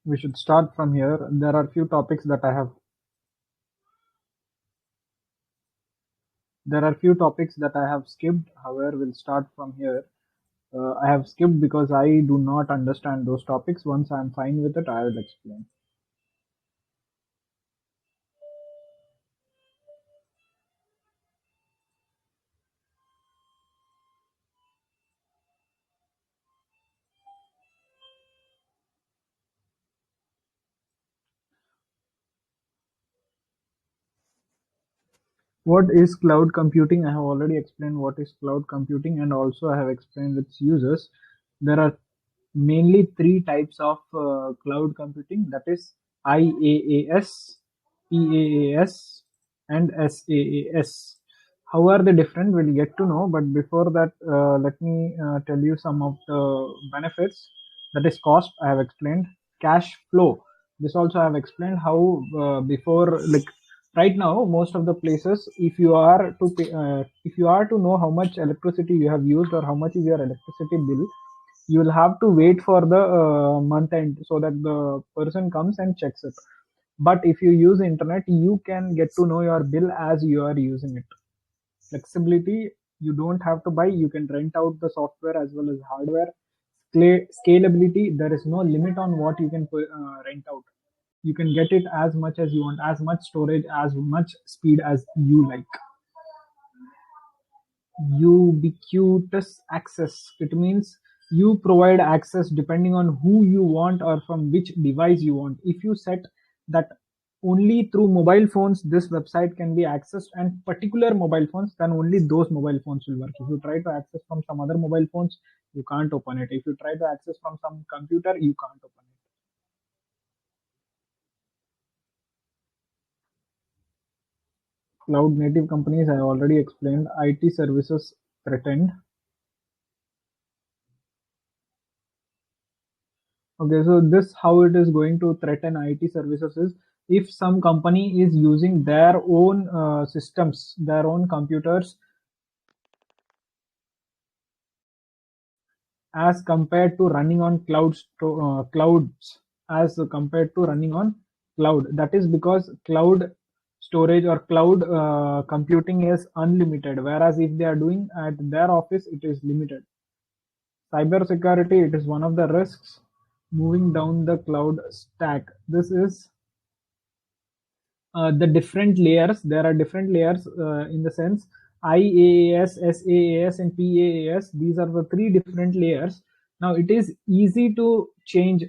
We should start from here. There are few topics that I have. There are few topics that I have skipped. However, we'll start from here. I have skipped because I do not understand those topics. Once I'm fine with it, I will explain. What is cloud computing? I have already explained what is cloud computing, and also I have explained its uses. There are mainly three types of cloud computing, that is IaaS, PaaS, and SaaS. How are they different? We'll get to know, but before that, let me tell you some of the benefits. That is cost, I have explained. Cash flow, this also I have explained how before, like right now, most of the places, if you are to pay, if you are to know how much electricity you have used or how much is your electricity bill, you will have to wait for the month end so that the person comes and checks it. But if you use internet, you can get to know your bill as you are using it. Flexibility, you don't have to buy, you can rent out the software as well as hardware. Scalability, there is no limit on what you can rent out. You can get it as much as you want, as much storage, as much speed as you like. Ubiquitous access, it means you provide access depending on who you want or from which device you want. If you set that only through mobile phones this website can be accessed, and particular mobile phones, then only those mobile phones will work. If you try to access from some other mobile phones, you can't open it. If you try to access from some computer, you can't open it. Cloud native companies, I already explained. IT services threatened. Okay, so this how it is going to threaten IT services is if some company is using their own systems, their own computers, as compared to running on clouds, as compared to running on cloud. That is because cloud storage or cloud computing is unlimited, whereas if they are doing at their office, it is limited. Cybersecurity, it is one of the risks moving down the cloud stack. This is the different layers. There are different layers in the sense IaaS, SaaS, and PaaS. These are the three different layers. Now it is easy to change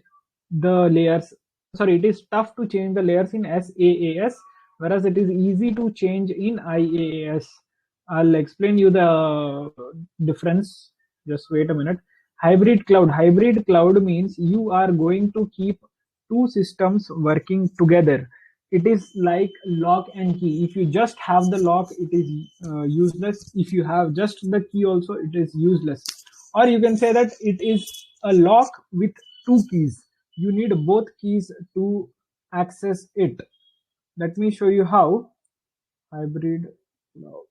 the layers. Sorry, it is tough to change the layers in SaaS, whereas it is easy to change in IaaS. I'll explain you the difference. Just wait a minute. Hybrid cloud. Hybrid cloud means you are going to keep two systems working together. It is like lock and key. If you just have the lock, it is useless. If you have just the key also, it is useless. Or you can say that it is a lock with two keys. You need both keys to access it. Let me show you how. Hybrid cloud.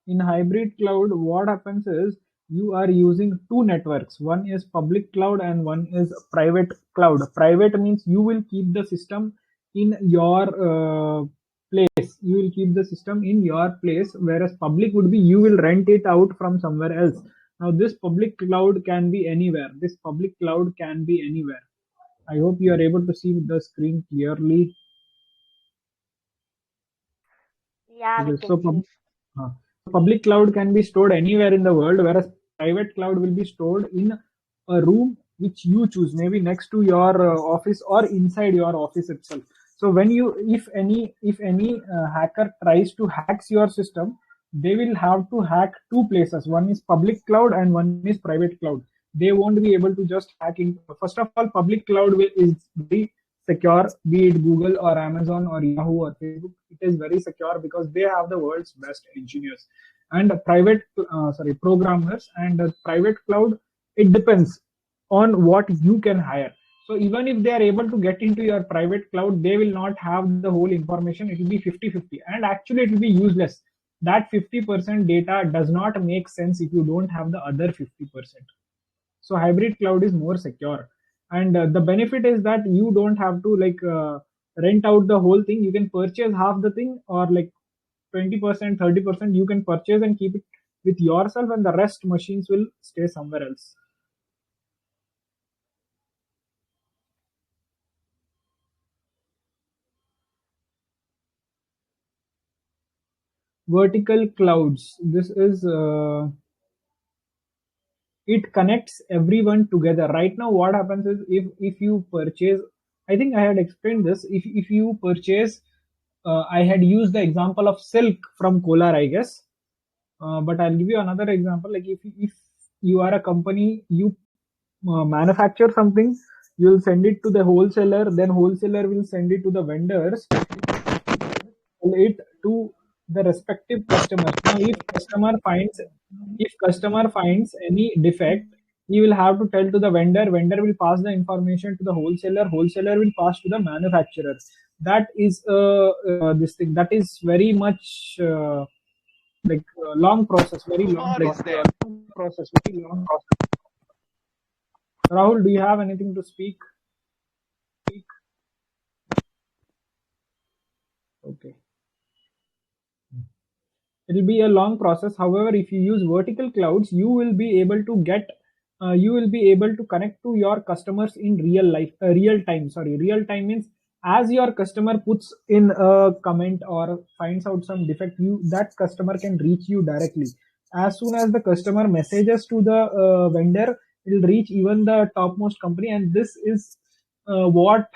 In hybrid cloud, what happens is you are using two networks. One is public cloud and one is private cloud. Private means you will keep the system in your place. You will keep the system in your place, whereas public would be you will rent it out from somewhere else. Now, this public cloud can be anywhere. This public cloud can be anywhere. I hope you are able to see the screen clearly. Yeah, we Okay, can see. uh, public cloud can be stored anywhere in the world, whereas private cloud will be stored in a room which you choose, maybe next to your office or inside your office itself. So when you, if any hacker tries to hacks your system, they will have to hack two places. One is public cloud and one is private cloud. They won't be able to just hack in. First of all, public cloud is very secure, be it Google or Amazon or Yahoo or Facebook. It is very secure because they have the world's best engineers and programmers. And private cloud, it depends on what you can hire. So even if they are able to get into your private cloud, they will not have the whole information. It will be 50-50, and actually it will be useless that 50% data does not make sense if you don't have the other 50%. So hybrid cloud is more secure, and the benefit is that you don't have to rent out the whole thing. You can purchase half the thing, or like 20%, 30% you can purchase and keep it with yourself, and the rest machines will stay somewhere else. Vertical clouds, this is it connects everyone together. Right now what happens is, if you purchase, I think I had explained this, if you purchase, I had used the example of silk from Kolar, I guess. But I'll give you another example. Like if you are a company, you manufacture something, you'll send it to the wholesaler, then wholesaler will send it to the vendors, it to the respective customers. Now, if customer finds any defect, he will have to tell to the vendor. Vendor will pass the information to the wholesaler. Wholesaler will pass to the manufacturer. That is this thing. That is very much long process. Very long process. Very long process. Rahul, do you have anything to speak? Okay. It will be a long process. However, if you use vertical clouds, you will be able to connect to your customers in real time. Sorry, real time means as your customer puts in a comment or finds out some defect, that customer can reach you directly. As soon as the customer messages to the vendor, it will reach even the topmost company. And this is what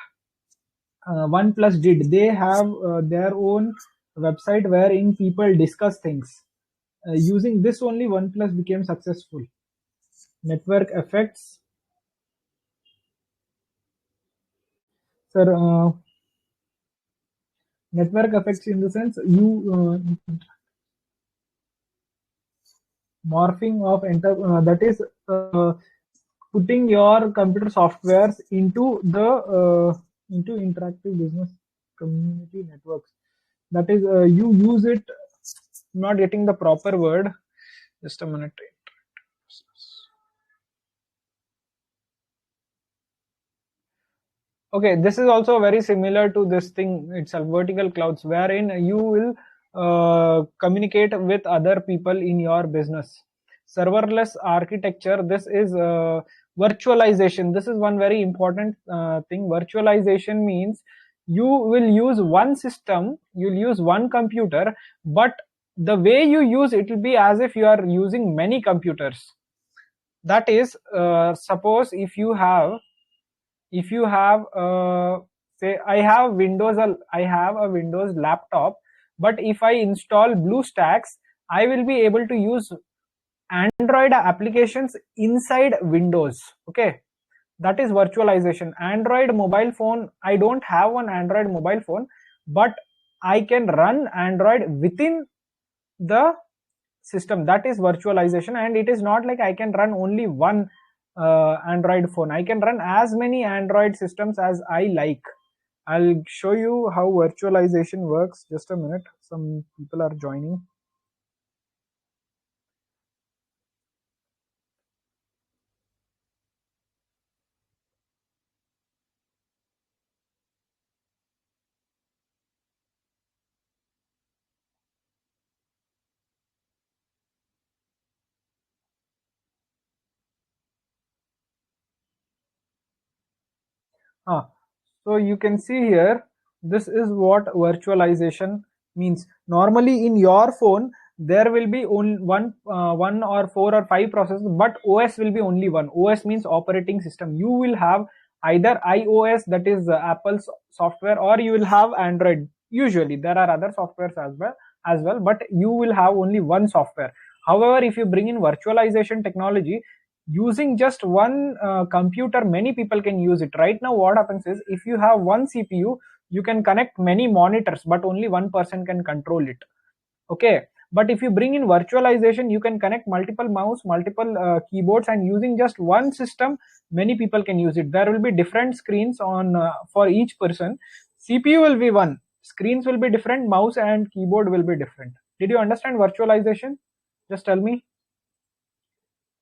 OnePlus did. They have their own website wherein people discuss things. Using this only, OnePlus became successful. Network effects. Sir, network effects in the sense morphing of that is putting your computer softwares into interactive business community networks. That is, you use it. Not getting the proper word. Just a minute. Okay, this is also very similar to this thing itself, vertical clouds, wherein you will communicate with other people in your business. Serverless architecture, this is virtualization. This is one very important thing. Virtualization means you will use one system, you'll use one computer, but the way you use it will be as if you are using many computers. That is, suppose if you have say I have a Windows laptop, but if I install BlueStacks, I will be able to use Android applications inside Windows. Okay, that is virtualization. Android mobile phone, I don't have one Android mobile phone, but I can run Android within the system. That is virtualization. And it is not like I can run only one Android phone. I can run as many Android systems as I like. I'll show you how virtualization works. Just a minute. Some people are joining. So you can see here, this is what virtualization means. Normally in your phone, there will be only one or four or five processes, but OS will be only one. OS means operating system. You will have either iOS, that is Apple's software, or you will have Android. Usually there are other softwares as well, but you will have only one software. However, if you bring in virtualization technology, using just one computer, many people can use it. Right now what happens is, if you have one CPU, you can connect many monitors, but only one person can control it. Okay, but if you bring in virtualization, you can connect multiple mouse, multiple keyboards, and using just one system, many people can use it. There will be different screens on for each person. CPU will be one, screens will be different, mouse and keyboard will be different. Did you understand virtualization? Just tell me.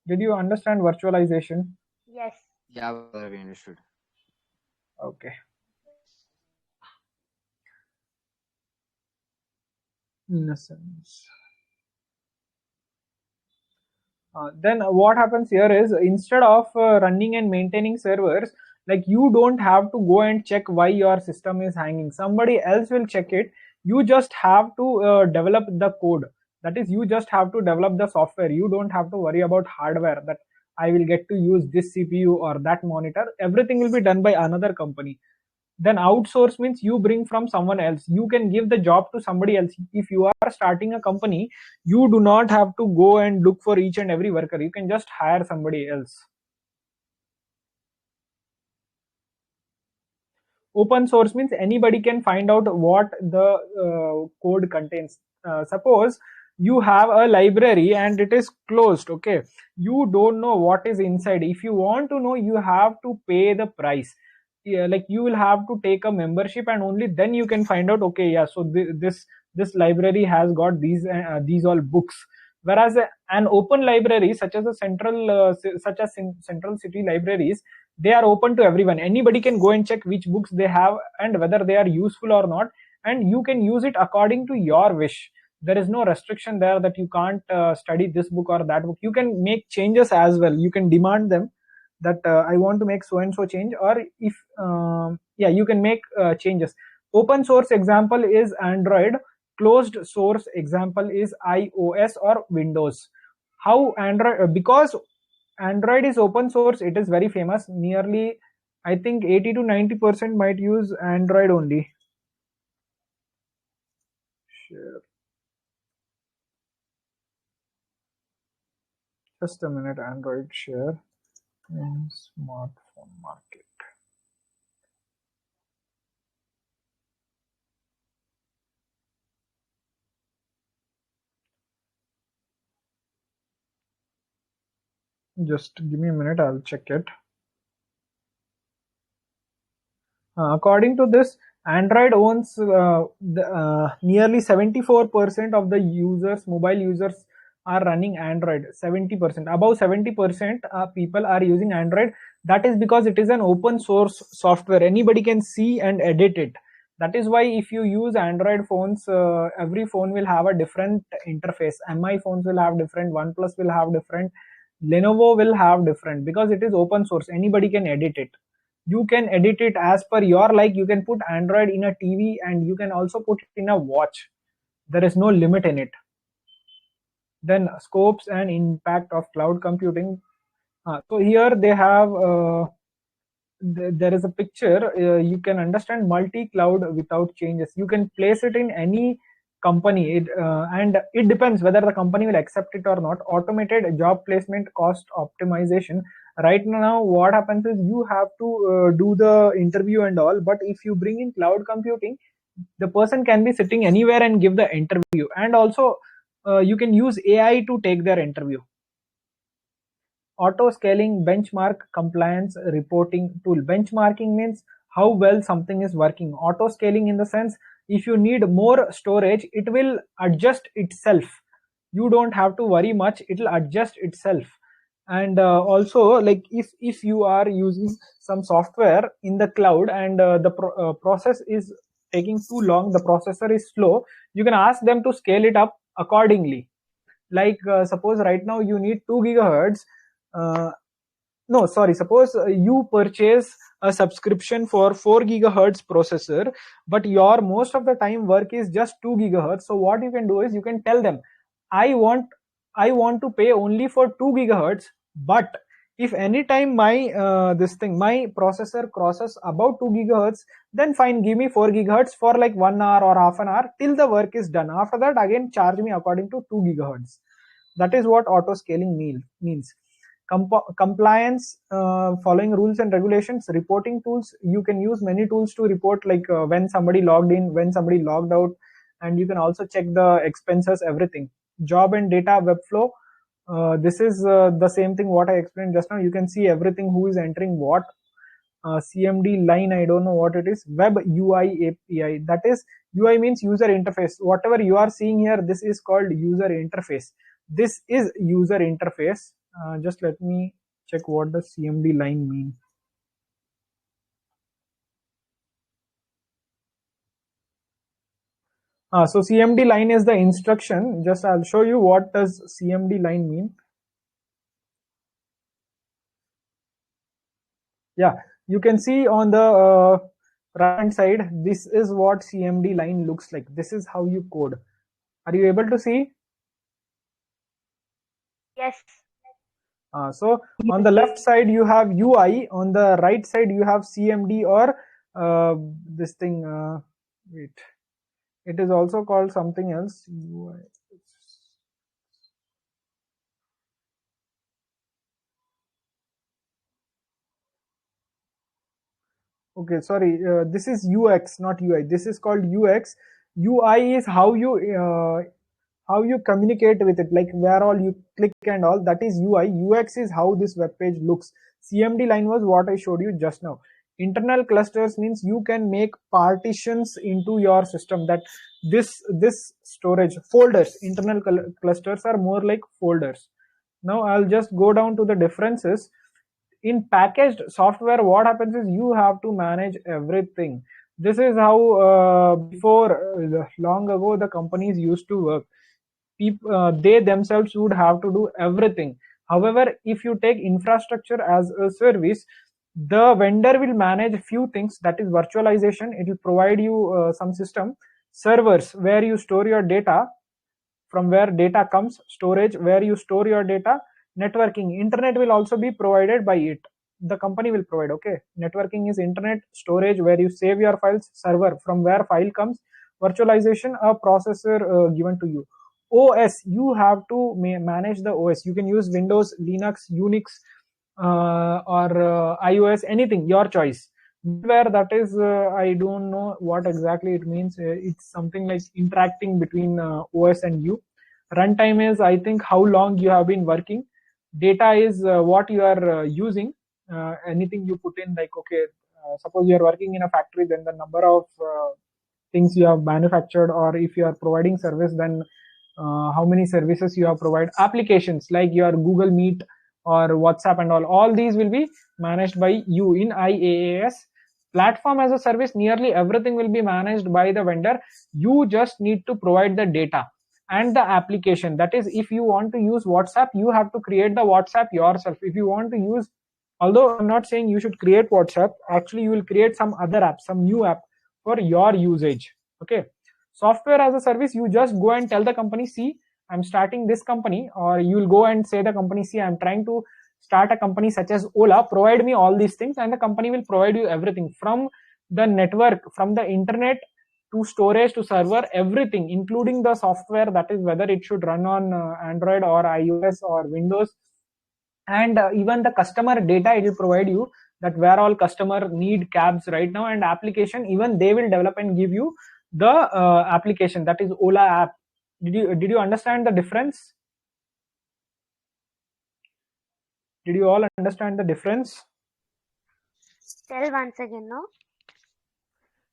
Did you understand virtualization? Yes. Yeah, brother, we understood. Okay. Innocence. Then what happens here is, instead of running and maintaining servers, like, you don't have to go and check why your system is hanging. Somebody else will check it. You just have to develop the code. That is, you just have to develop the software. You don't have to worry about hardware, that I will get to use this CPU or that monitor. Everything will be done by another company. Then outsource means you bring from someone else. You can give the job to somebody else. If you are starting a company, you do not have to go and look for each and every worker. You can just hire somebody else. Open source means anybody can find out what the code contains. Suppose you have a library and it is closed, okay, you don't know what is inside. If you want to know, you have to pay the price. Yeah, like, you will have to take a membership, and only then you can find out, okay, yeah, so this library has got these all books. Whereas an open library, such as a central city libraries, they are open to everyone. Anybody can go and check which books they have and whether they are useful or not, and you can use it according to your wish. There is no restriction there that you can't study this book or that book. You can make changes as well. You can demand them that I want to make so and so change, or if yeah, you can make changes. Open source example is Android. Closed source example is iOS or Windows. How Android? Because Android is open source, it is very famous. Nearly, I think 80 to 90% might use Android only. Sure. Just a minute. Android share in smartphone market. Just give me a minute, I'll check it. According to this, Android owns nearly 74% of the users, mobile users are running Android. 70%, above 70% people are using Android. That is because it is an open source software. Anybody can see and edit it. That is why if you use Android phones, every phone will have a different interface. Mi phones will have different, OnePlus will have different, Lenovo will have different, because it is open source. Anybody can edit it. You can edit it as per your like. You can put Android in a TV, and you can also put it in a watch. There is no limit in it. Then scopes and impact of cloud computing. So here they have there is a picture. You can understand multi-cloud without changes. You can place it in any company, and it depends whether the company will accept it or not. Automated job placement, cost optimization. Right now what happens is, you have to do the interview and all, but if you bring in cloud computing, the person can be sitting anywhere and give the interview. And also you can use AI to take their interview. Auto scaling benchmark compliance reporting tool. Benchmarking means how well something is working. Auto scaling in the sense, if you need more storage, it will adjust itself. You don't have to worry much, it will adjust itself. And also, like, if you are using some software in the cloud, and the process is taking too long, the processor is slow, you can ask them to scale it up accordingly. Like, suppose right now you need 2 gigahertz. No, sorry, suppose you purchase a subscription for 4 gigahertz processor, but your most of the time work is just 2 gigahertz. So what you can do is, you can tell them, i want I want to pay only for 2 gigahertz, but if anytime my processor crosses about 2 gigahertz, then fine, give me 4 gigahertz for like 1 hour or half an hour till the work is done. After that, again charge me according to 2 gigahertz. That is what auto scaling means. Compliance, following rules and regulations. Reporting tools, you can use many tools to report, like when somebody logged in, when somebody logged out, and you can also check the expenses, everything. Job and data webflow, this is the same thing what I explained just now. You can see everything, who is entering what. CMD line, I don't know what it is. Web UI API, that is, UI means user interface. Whatever you are seeing here, this is called user interface. This is user interface. Just let me check what does CMD line mean. So CMD line is the instruction. Just I'll show you what does CMD line mean. Yeah, you can see on the right hand side, this is what CMD line looks like. This is how you code. Are you able to see? Yes. So on the left side you have UI, on the right side you have CMD, or this thing, wait, it is also called something else. UI. Okay, sorry, this is UX, not UI. This is called UX. UI is how you communicate with it, like where all you click and all. That is UI. UX is how this web page looks. CMD line was what I showed you just now. Internal clusters means you can make partitions into your system. That this storage folders, internal clusters are more like folders. Now I'll just go down to the differences. In packaged software, what happens is you have to manage everything. This is how before long ago the companies used to work. They themselves would have to do everything. However, if you take infrastructure as a service, the vendor will manage few things. That is virtualization. It will provide you some system, servers where you store your data, from where data comes, storage where you store your data, networking, internet will also be provided by it. The company will provide. Okay, networking is internet, storage where you save your files, server from where file comes, virtualization a processor given to you. OS, you have to manage the OS. You can use Windows, Linux, Unix, or iOS, anything, your choice. Where that is, I don't know what exactly it means. It's something like interacting between OS and you. Runtime is, I think, how long you have been working. Data is what you are using. Anything you put in, like, okay, suppose you are working in a factory, then the number of things you have manufactured, or if you are providing service, then how many services you have provided. Applications like your Google Meet or WhatsApp and all these will be managed by you in IaaS. Platform as a service, nearly everything will be managed by the vendor. You just need to provide the data and the application. That is, if you want to use WhatsApp, you have to create the WhatsApp yourself. If you want to use, although I'm not saying you should create WhatsApp, actually you will create some other app, some new app for your usage. Okay, software as a service, you just go and tell the company, see, I'm starting this company, or you will go and say the company, see, I'm trying to start a company such as Ola, provide me all these things, and the company will provide you everything from the network, from the internet to storage to server, everything, including the software, that is whether it should run on Android or iOS or Windows, and even the customer data it will provide you, that where all customer need cabs right now, and application, even they will develop and give you the application, that is Ola app. Did you understand the difference? Did you all understand the difference? Tell once again, no?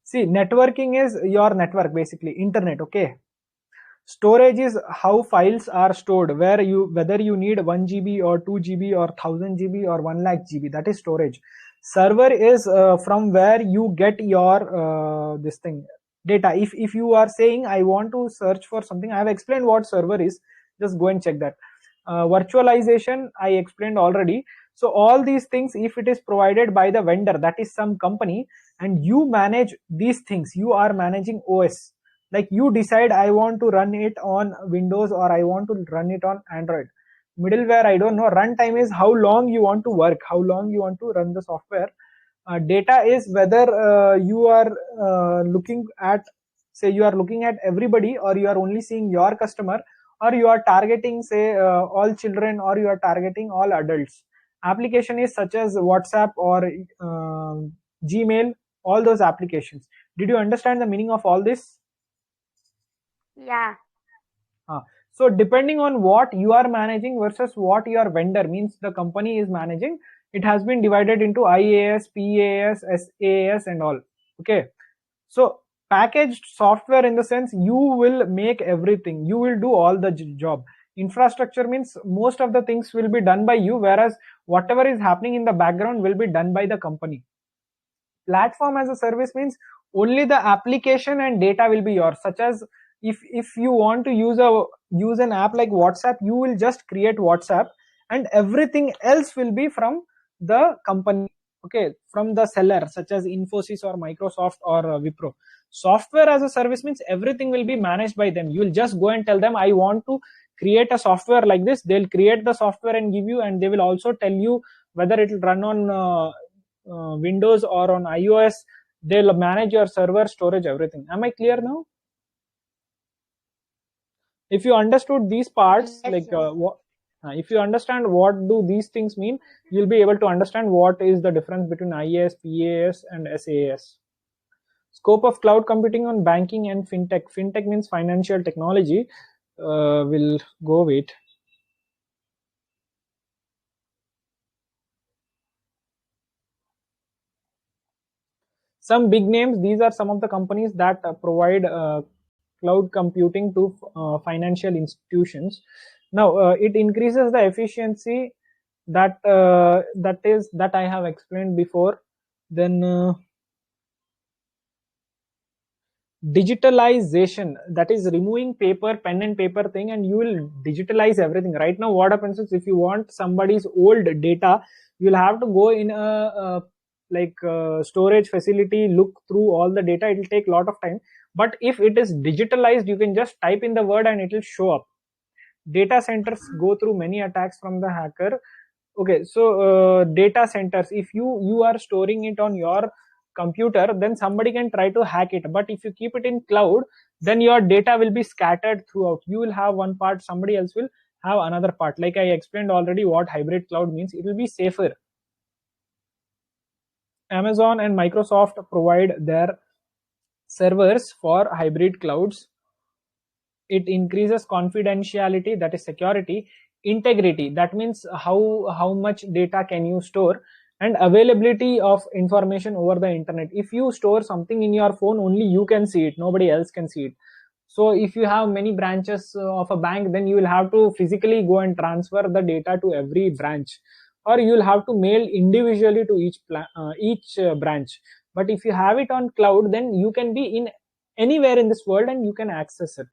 See, networking is your network, basically internet. Okay, storage is how files are stored, where you, whether you need 1 GB or 2 GB or 1000 GB or 1 lakh GB, that is storage. Server is from where you get your this thing, data. If you are saying I want to search for something, I have explained what server is, just go and check that. Virtualization I explained already. So all these things, if it is provided by the vendor, that is some company, and you manage these things, you are managing OS. Like you decide, I want to run it on Windows or I want to run it on Android. Middleware, I don't know. Runtime is how long you want to work, how long you want to run the software. Data is whether you are looking at, say you are looking at everybody, or you are only seeing your customer, or you are targeting, say, all children, or you are targeting all adults. Application is such as WhatsApp or Gmail, all those applications. Did you understand the meaning of all this? Yeah. So depending on what you are managing versus what your vendor, means the company, is managing, it has been divided into IaaS, PaaS, SaaS and all. Okay, so packaged software in the sense you will make everything, you will do all the job. Infrastructure means most of the things will be done by you, whereas whatever is happening in the background will be done by the company. Platform as a service means only the application and data will be yours, such as if you want to use an app like WhatsApp, you will just create WhatsApp and everything else will be from the company, okay, from the seller such as Infosys or Microsoft or Wipro. Software as a service means everything will be managed by them. You will just go and tell them I want to create a software like this, they'll create the software and give you, and they will also tell you whether it will run on Windows or on iOS. They'll manage your server, storage, everything. Am I clear now? If you understood these parts, Yes, like yes. if you understand what do these things mean, you'll be able to understand what is the difference between IaaS, PaaS, and SaaS. Scope of cloud computing on banking and fintech. Fintech means financial technology. We'll go with. Some big names, these are some of the companies that provide cloud computing to financial institutions. Now it increases the efficiency that that I have explained before. Then digitalization, that is removing paper, pen and paper thing, and you will digitalize everything. Right now what happens is, if you want somebody's old data, you will have to go in a storage facility, look through all the data. It will take a lot of time. But if it is digitalized, you can just type in the word and it will show up. Data centers go through many attacks from the hacker. Okay, so data centers, if you are storing it on your computer, then somebody can try to hack it. But if you keep it in cloud, then your data will be scattered throughout. You will have one part, somebody else will have another part. Like I explained already what hybrid cloud means, it will be safer. Amazon and Microsoft provide their servers for hybrid clouds. It increases confidentiality, that is security. Integrity, that means how much data can you store. And availability of information over the internet. If you store something in your phone, only you can see it, nobody else can see it. So if you have many branches of a bank, then you will have to physically go and transfer the data to every branch, or you will have to mail individually to each branch. But if you have it on cloud, then you can be in anywhere in this world and you can access it.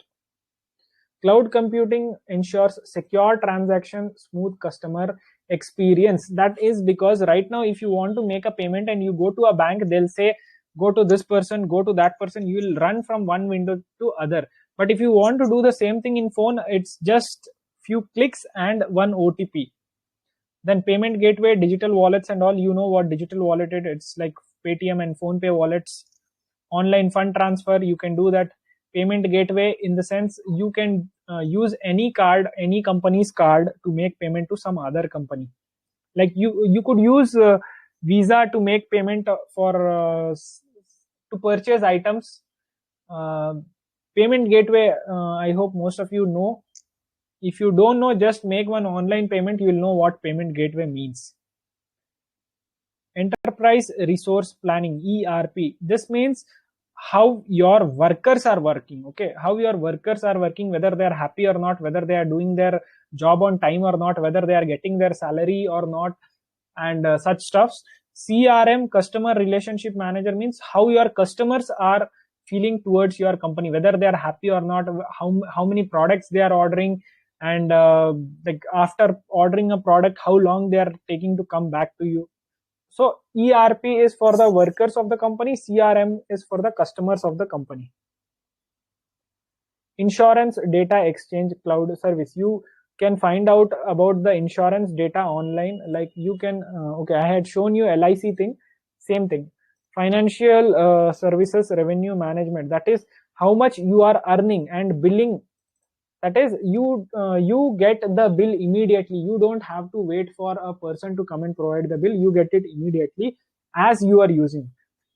Cloud computing ensures secure transaction, smooth customer experience. That is because right now, if you want to make a payment and you go to a bank, they'll say, go to this person, go to that person. You will run from one window to other. But if you want to do the same thing in phone, it's just few clicks and one OTP. Then payment gateway, digital wallets and all. You know what digital wallet is. It's like Paytm and PhonePe wallets. Online fund transfer, you can do that. Payment gateway, in the sense you can use any card, any company's card, to make payment to some other company. Like you could use Visa to make payment for to purchase items. Payment gateway, I hope most of you know. If you don't know, just make one online payment, you will know what payment gateway means. Enterprise resource planning, ERP, this means how your workers are working. Okay, how your workers are working, whether they are happy or not, whether they are doing their job on time or not, whether they are getting their salary or not, and such stuffs. CRM, customer relationship manager, means how your customers are feeling towards your company, whether they are happy or not, how many products they are ordering, and like after ordering a product, how long they are taking to come back to you. So ERP is for the workers of the company, CRM is for the customers of the company. Insurance data exchange cloud service. You can find out about the insurance data online. Like you can, okay, I had shown you LIC thing, same thing. Financial services revenue management, that is how much you are earning. And billing, that is you get the bill immediately. You don't have to wait for a person to come and provide the bill. You get it immediately as you are using.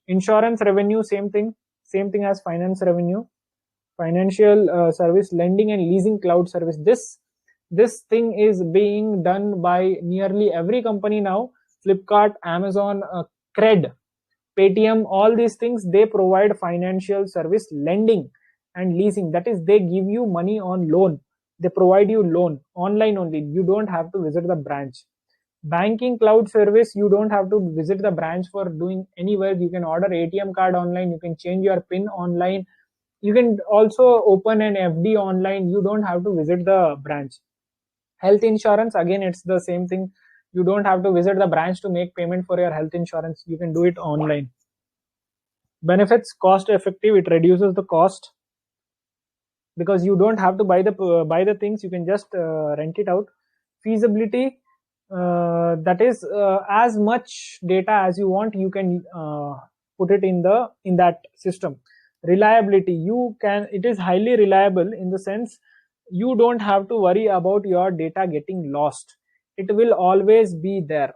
Insurance revenue, same thing as finance revenue. Financial service, lending and leasing cloud service. This thing is being done by nearly every company now. Flipkart, Amazon, Cred. Paytm, all these things, they provide financial service lending and leasing. That is, they give you money on loan. They provide you loan online only. You don't have to visit the branch. Banking cloud service, you don't have to visit the branch for doing anywhere. You can order ATM card online. You can change your PIN online. You can also open an FD online. You don't have to visit the branch. Health insurance, again, it's the same thing. You don't have to visit the branch to make payment for your health insurance. You can do it online. Benefits, cost effective. It reduces the cost because you don't have to buy the things. You can just rent it out. Feasibility, that is, as much data as you want, you can put it in that system. Reliability, it is highly reliable in the sense you don't have to worry about your data getting lost. It will always be there.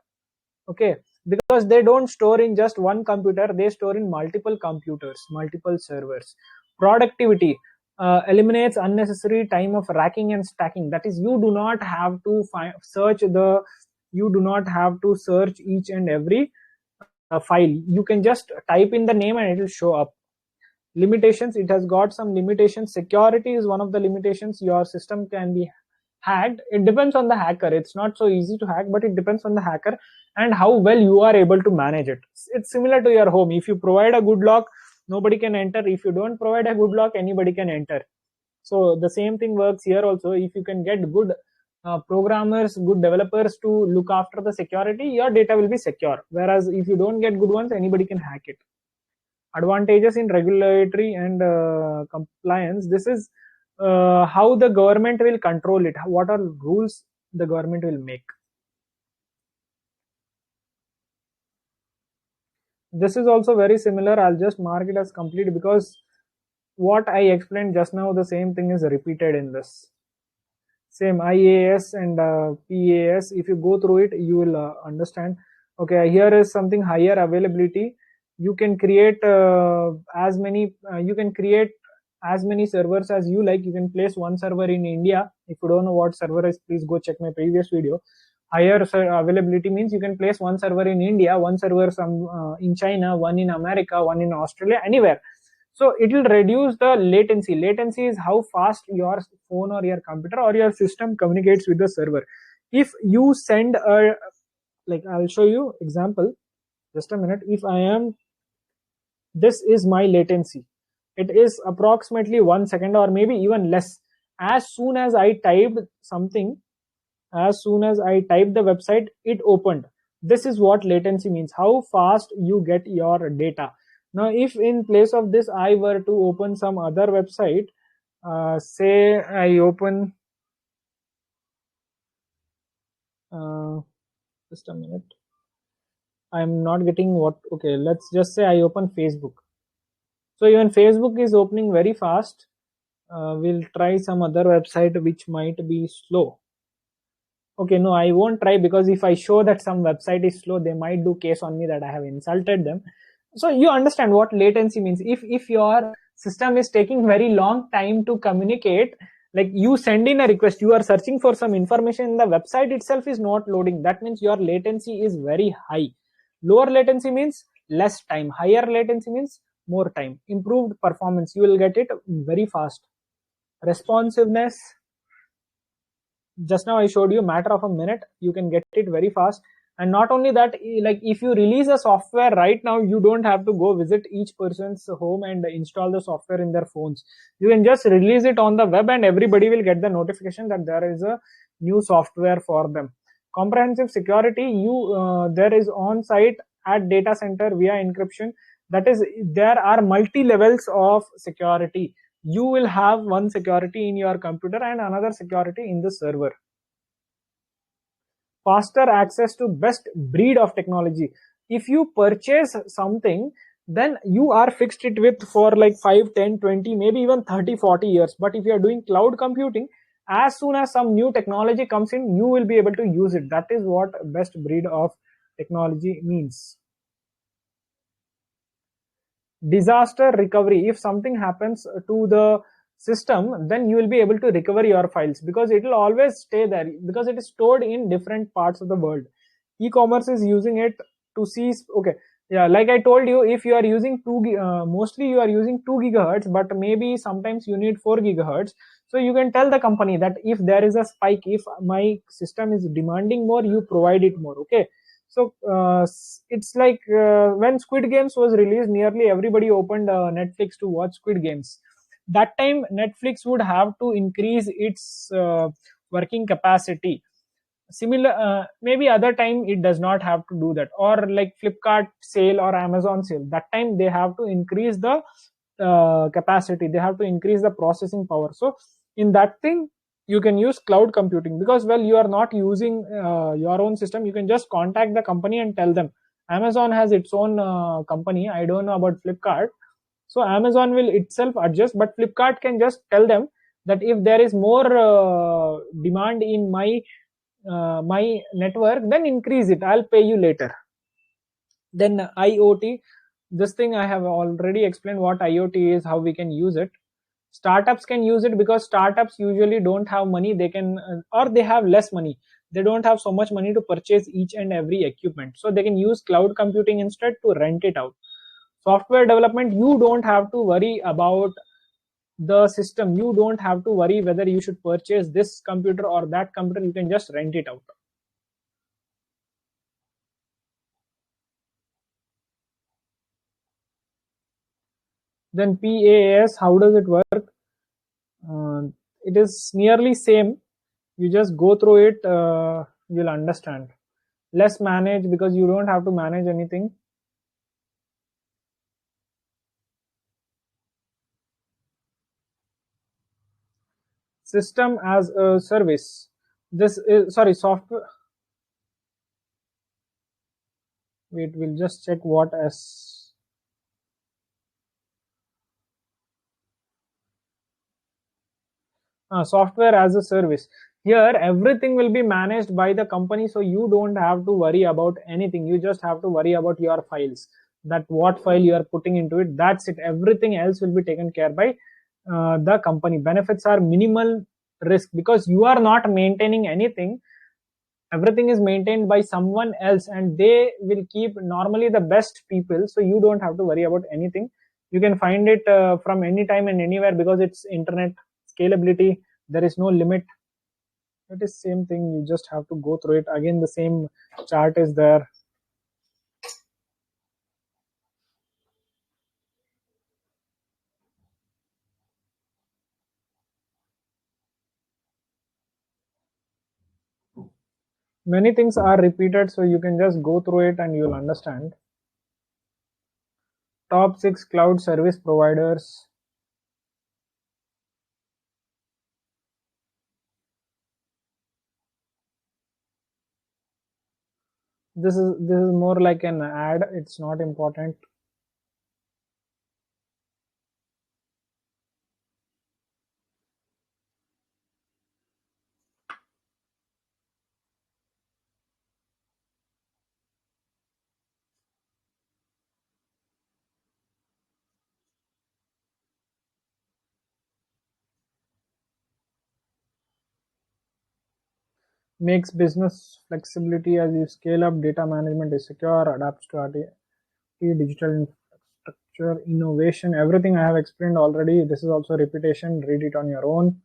Okay, because they don't store in just one computer, they store in multiple computers, multiple servers. Productivity, eliminates unnecessary time of racking and stacking. That is, you do not have to search each and every file. You can just type in the name and it will show up. Limitations, it has got some limitations. Security is one of the limitations. Your system can be hacked. It depends on the hacker. It's not so easy to hack, but it depends on the hacker and how well you are able to manage it. It's similar to your home. If you provide a good lock, nobody can enter. If you don't provide a good lock, anybody can enter. So the same thing works here also. If you can get good programmers, good developers to look after the security, your data will be secure. Whereas if you don't get good ones, anybody can hack it. Advantages in regulatory and compliance. This is how the government will control it. What are rules the government will make? This is also very similar. I'll just mark it as complete because what I explained just now, the same thing is repeated in this. Same IAS and PAS. If you go through it, you will understand. Okay, here is something higher availability. You can create as many servers as you like. You can place one server in India. If you don't know what server is, please go check my previous video. Higher availability means you can place one server in India, one server in China, one in America, one in Australia, anywhere. So it will reduce the latency. Latency is how fast your phone or your computer or your system communicates with the server. If you send I'll show you example. Just a minute. If this is my latency. It is approximately 1 second or maybe even less. As soon as I typed something, as soon as I typed the website, it opened. This is what latency means, how fast you get your data. Now, if in place of this, I were to open some other website, say I open, just a minute. I'm not getting what, okay, let's just say I open Facebook. So even Facebook is opening very fast. We'll try some other website which might be slow. Okay, no, I won't try, because if I show that some website is slow, they might do case on me that I have insulted them. So you understand what latency means. If your system is taking very long time to communicate, like you send in a request, you are searching for some information, the website itself is not loading. That means your latency is very high. Lower latency means less time. Higher latency means more time. Improved performance, you will get it very fast. Responsiveness, just now I showed you, matter of a minute, you can get it very fast. And not only that, like if you release a software right now, you don't have to go visit each person's home and install the software in their phones. You can just release it on the web and everybody will get the notification that there is a new software for them. Comprehensive security, there is on-site at data center via encryption. That is, there are multi levels of security. You will have one security in your computer and another security in the server. Faster access to best breed of technology. If you purchase something, then you are fixed it with for like 5, 10, 20, maybe even 30, 40 years. But if you are doing cloud computing, as soon as some new technology comes in, you will be able to use it. That is what best breed of technology means. Disaster recovery. If something happens to the system, then you will be able to recover your files, because it will always stay there, because it is stored in different parts of the world. E-commerce is using it to see, okay, Yeah, like I told you, if you are using mostly you are using 2 gigahertz, but maybe sometimes you need 4 gigahertz. So you can tell the company that if there is a spike, if my system is demanding more, you provide it more. Okay. So it's like when Squid Games was released, nearly everybody opened Netflix to watch Squid Games. That time, Netflix would have to increase its working capacity. Similar, maybe other time it does not have to do that, or like Flipkart sale or Amazon sale, that time they have to increase the capacity, they have to increase the processing power. So in that thing you can use cloud computing, because well, you are not using your own system, you can just contact the company and tell them. Amazon has its own company, I don't know about Flipkart. So Amazon will itself adjust, but Flipkart can just tell them that if there is more demand in my network, then increase it, I'll pay you later. Then IoT, this thing I have already explained what IoT is, how we can use it. Startups can use it because startups usually don't have money, they can or they have less money, they don't have so much money to purchase each and every equipment, so they can use cloud computing instead to rent it out. Software development, you don't have to worry about the system, you don't have to worry whether you should purchase this computer or that computer, you can just rent it out. Then PaaS, how does it work? It is nearly same, you just go through it, you'll understand. Less manage, because you don't have to manage anything. System as a service, this is, sorry, software, wait, we'll just check what as software as a service. Here everything will be managed by the company, so you don't have to worry about anything, you just have to worry about your files, that what file you are putting into it, that's it. Everything else will be taken care by the company. Benefits are minimal risk, because you are not maintaining anything, everything is maintained by someone else, and they will keep normally the best people, so you don't have to worry about anything. You can find it from any time and anywhere, because it's internet. Scalability, there is no limit. It is same thing, you just have to go through it again, the same chart is there. Many things are repeated, so you can just go through it and you'll understand. Top 6 cloud service providers. This is more like an ad, it's not important. Makes business flexibility as you scale up, data management is secure, adapts to digital infrastructure, innovation, everything I have explained already. This is also repetition, read it on your own.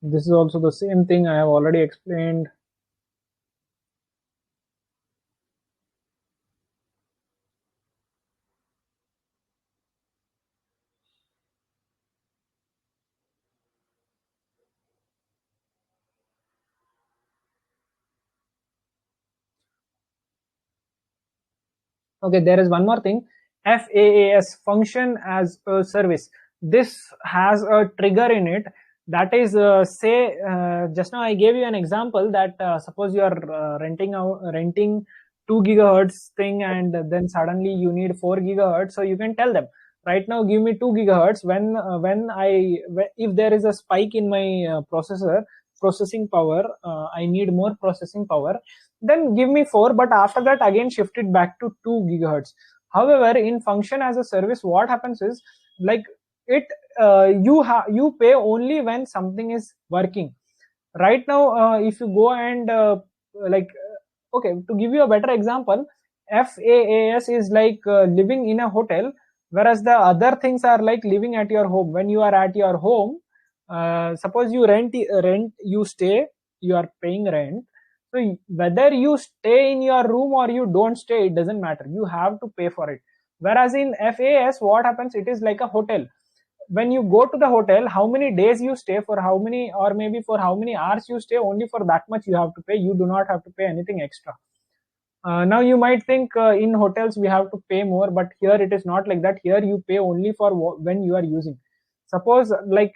This is also the same thing I have already explained. Okay, there is one more thing. FaaS, function as a service. This has a trigger in it. That is, say, just now I gave you an example that suppose you are renting 2 gigahertz thing, and then suddenly you need 4 gigahertz. So you can tell them, right now give me 2 gigahertz. If there is a spike in my processor, processing power, I need more processing power, then give me 4, but after that again shift it back to 2 gigahertz. However, in function as a service, what happens is, like, it you pay only when something is working. Right now, if you go and like okay, to give you a better example, FAAS is like living in a hotel, whereas the other things are like living at your home. When you are at your home, suppose you rent, you stay, you are paying rent. So whether you stay in your room or you don't stay, it doesn't matter, you have to pay for it. Whereas in FAS, what happens, it is like a hotel. When you go to the hotel, how many days you stay, for how many, or maybe for how many hours you stay, only for that much you have to pay. You do not have to pay anything extra. Now you might think in hotels we have to pay more, but here it is not like that. Here you pay only for when you are using. Suppose like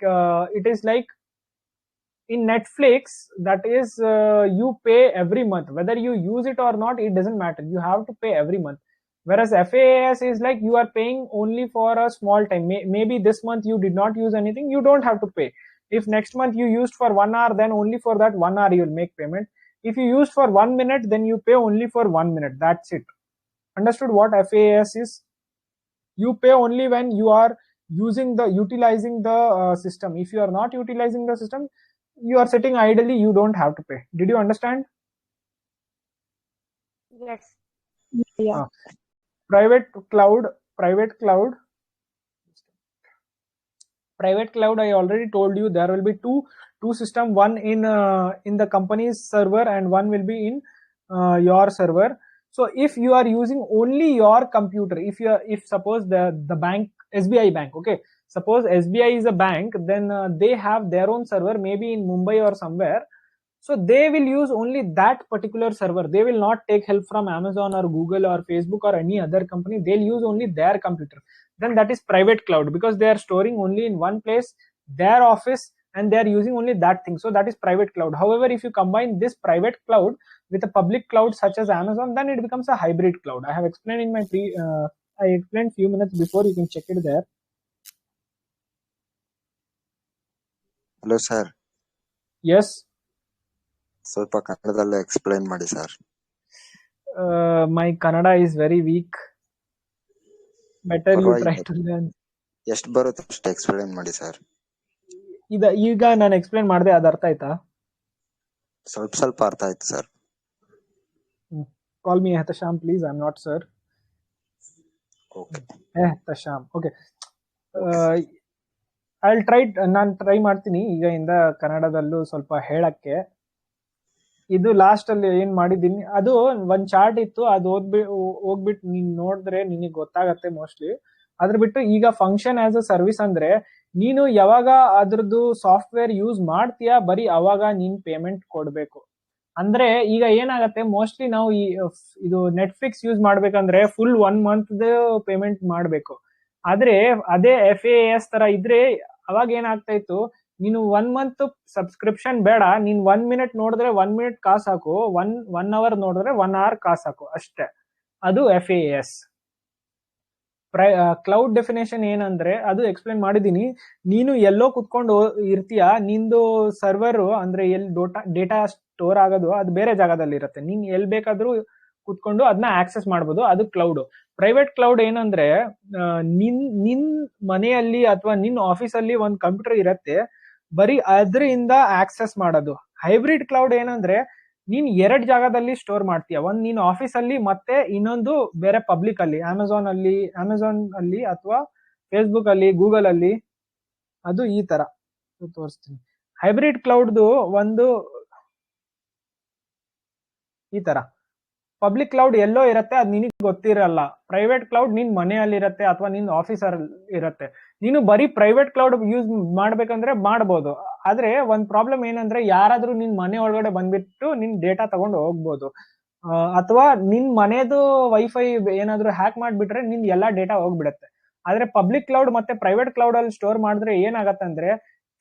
it is like in Netflix, that is you pay every month, whether you use it or not, it doesn't matter, you have to pay every month. Whereas FAAS is like you are paying only for a small time. Maybe this month you did not use anything, you don't have to pay. If next month you used for 1 hour, then only for that 1 hour you will make payment. If you used for 1 minute, then you pay only for 1 minute. That's it. Understood what FAAS is? You pay only when you are utilizing the system. If you are not utilizing the system, you are sitting idly, you don't have to pay. Did you understand? Yes. Yeah. Private cloud, I already told you, there will be two system, one in the company's server and one will be in your server. So if you are using only your computer, if suppose the bank, SBI bank, okay, suppose SBI is a bank, then they have their own server, maybe in Mumbai or somewhere. So they will use only that particular server. They will not take help from Amazon or Google or Facebook or any other company. They'll use only their computer. Then that is private cloud, because they are storing only in one place, their office, and they are using only that thing. So that is private cloud. However, if you combine this private cloud with a public cloud such as Amazon, then it becomes a hybrid cloud. I have explained in my I explained few minutes before, you can check it there. Hello sir, Yes. ಸ್ವಲ್ಪ ಕನ್ನಡದಲ್ಲೇ explain ಮಾಡಿ sir. My Kannada is very weak. Better you try to learn. ಎಷ್ಟು ಬರುತ್ತೆ ಅಷ್ಟು explain ಮಾಡಿ sir. ಈಗ ನಾನು explain ಮಾಡಿದೆ, ಅದು ಅರ್ಥ ಆಯ್ತಾ? ಸ್ವಲ್ಪ ಅರ್ಥ ಆಯ್ತು sir. Call me Ehtasham, please. I'm not sir. Okay. Ehtasham. Okay. ನಾನು ಟ್ರೈ ಮಾಡ್ತೀನಿ ಈಗ ಇಂದ ಕನ್ನಡದಲ್ಲೂ ಸ್ವಲ್ಪ ಹೇಳಕ್ಕೆ. ಇದು ಲಾಸ್ಟ್ ಅಲ್ಲಿ ಏನ್ ಮಾಡಿದೀನಿ, ಅದು ಒಂದ್ ಚಾರ್ಟ್ ಇತ್ತು, ಅದು ಹೋಗ್ಬಿಟ್ಟು ನೀನ್ ನೋಡಿದ್ರೆ ನಿನಗೆ ಗೊತ್ತಾಗತ್ತೆ ಮೋಸ್ಟ್ಲಿ. ಅದ್ರ ಬಿಟ್ಟು ಈಗ ಫಂಕ್ಷನ್ ಆಸ್ ಅ ಸರ್ವಿಸ್ ಅಂದ್ರೆ, ನೀನು ಯಾವಾಗ ಅದ್ರದ್ದು ಸಾಫ್ಟ್ವೇರ್ ಯೂಸ್ ಮಾಡ್ತೀಯಾ, ಬರೀ ಅವಾಗ ನೀನ್ ಪೇಮೆಂಟ್ ಕೊಡ್ಬೇಕು. ಅಂದ್ರೆ ಈಗ ಏನಾಗತ್ತೆ, ಮೋಸ್ಟ್ಲಿ ನಾವು ಇದು ನೆಟ್ಫ್ಲಿಕ್ಸ್ ಯೂಸ್ ಮಾಡ್ಬೇಕಂದ್ರೆ ಫುಲ್ 1 month ಪೇಮೆಂಟ್ ಮಾಡ್ಬೇಕು. ಆದ್ರೆ ಅದೇ FAAS ತರ ಇದ್ರೆ ಅವಾಗ ಏನಾಗ್ತಾ ಇತ್ತು, ನೀನು 1 month ಸಬ್ಸ್ಕ್ರಿಪ್ಷನ್ ಬೇಡ, ನೀನ್ 1 minute ನೋಡಿದ್ರೆ 1 minute ಕಾಸು ಹಾಕು, 1 hour ನೋಡಿದ್ರೆ 1 hour ಕಾಸು ಹಾಕು ಅಷ್ಟೇ. ಅದು FAAS. ಕ್ಲೌಡ್ ಡೆಫಿನೇಷನ್ ಏನಂದ್ರೆ, ಅದು ಎಕ್ಸ್ಪ್ಲೇನ್ ಮಾಡಿದೀನಿ. ನೀನು ಎಲ್ಲೋ ಕುತ್ಕೊಂಡು ಇರ್ತೀಯ, ನಿಂದು ಸರ್ವರ್ ಅಂದ್ರೆ ಎಲ್ಲಿ ಡೇಟಾ ಸ್ಟೋರ್ ಆಗೋದು ಅದು ಬೇರೆ ಜಾಗದಲ್ಲಿ ಇರುತ್ತೆ. ನೀನ್ ಎಲ್ಲಿ ಬೇಕಾದ್ರೂ ಕುತ್ಕೊಂಡು ಅದನ್ನ ಆಕ್ಸೆಸ್ ಮಾಡ್ಬೋದು, ಅದು ಕ್ಲೌಡ್. ಪ್ರೈವೇಟ್ ಕ್ಲೌಡ್ ಏನಂದ್ರೆ, ನಿನ್ ಮನೆಯಲ್ಲಿ ಅಥವಾ ನಿನ್ ಆಫೀಸಲ್ಲಿ ಒಂದು ಕಂಪ್ಯೂಟರ್ ಇರತ್ತೆ, ಬರೀ ಅದರಿಂದ ಆಕ್ಸೆಸ್ ಮಾಡೋದು. ಹೈಬ್ರಿಡ್ ಕ್ಲೌಡ್ ಏನಂದ್ರೆ, ನೀನ್ 2 ಜಾಗದಲ್ಲಿ ಸ್ಟೋರ್ ಮಾಡ್ತೀಯ, ಒಂದ್ ನೀನ್ ಆಫೀಸ್ ಅಲ್ಲಿ, ಮತ್ತೆ ಇನ್ನೊಂದು ಬೇರೆ ಪಬ್ಲಿಕ್ ಅಲ್ಲಿ, ಅಮೆಝಾನ್ ಅಲ್ಲಿ ಅಥವಾ ಫೇಸ್ಬುಕ್ ಅಲ್ಲಿ, ಗೂಗಲ್ ಅಲ್ಲಿ. ಅದು ಈ ತರ ತೋರಿಸ್ತೀನಿ. ಹೈಬ್ರಿಡ್ ಕ್ಲೌಡ್ದು ಒಂದು ಈ ತರ. ಪಬ್ಲಿಕ್ ಕ್ಲೌಡ್ ಎಲ್ಲೋ ಇರತ್ತೆ, ಅದು ನಿನಗೆ ಗೊತ್ತಿರಲ್ಲ. ಪ್ರೈವೇಟ್ ಕ್ಲೌಡ್ ನಿನ್ ಮನೆಯಲ್ಲಿ ಇರತ್ತೆ ಅಥವಾ ನಿನ್ ಆಫೀಸರ್ ಇರತ್ತೆ. ನೀನು ಬರೀ ಪ್ರೈವೇಟ್ ಕ್ಲೌಡ್ ಯೂಸ್ ಮಾಡ್ಬೇಕಂದ್ರೆ ಮಾಡ್ಬೋದು. ಆದ್ರೆ ಒಂದ್ ಪ್ರಾಬ್ಲಮ್ ಏನಂದ್ರೆ, ಯಾರಾದ್ರೂ ನಿನ್ ಮನೆ ಒಳಗಡೆ ಬಂದ್ಬಿಟ್ಟು ನಿನ್ ಡೇಟಾ ತಗೊಂಡು ಹೋಗ್ಬೋದು, ಅಥವಾ ನಿನ್ ಮನೆದು ವೈಫೈ ಏನಾದ್ರು ಹ್ಯಾಕ್ ಮಾಡ್ಬಿಟ್ರೆ ನಿನ್ ಎಲ್ಲಾ ಡೇಟಾ ಹೋಗ್ಬಿಡತ್ತೆ. ಆದ್ರೆ ಪಬ್ಲಿಕ್ ಕ್ಲೌಡ್ ಮತ್ತೆ ಪ್ರೈವೇಟ್ ಕ್ಲೌಡ್ ಅಲ್ಲಿ ಸ್ಟೋರ್ ಮಾಡಿದ್ರೆ ಏನಾಗತ್ತೆ ಅಂದ್ರೆ,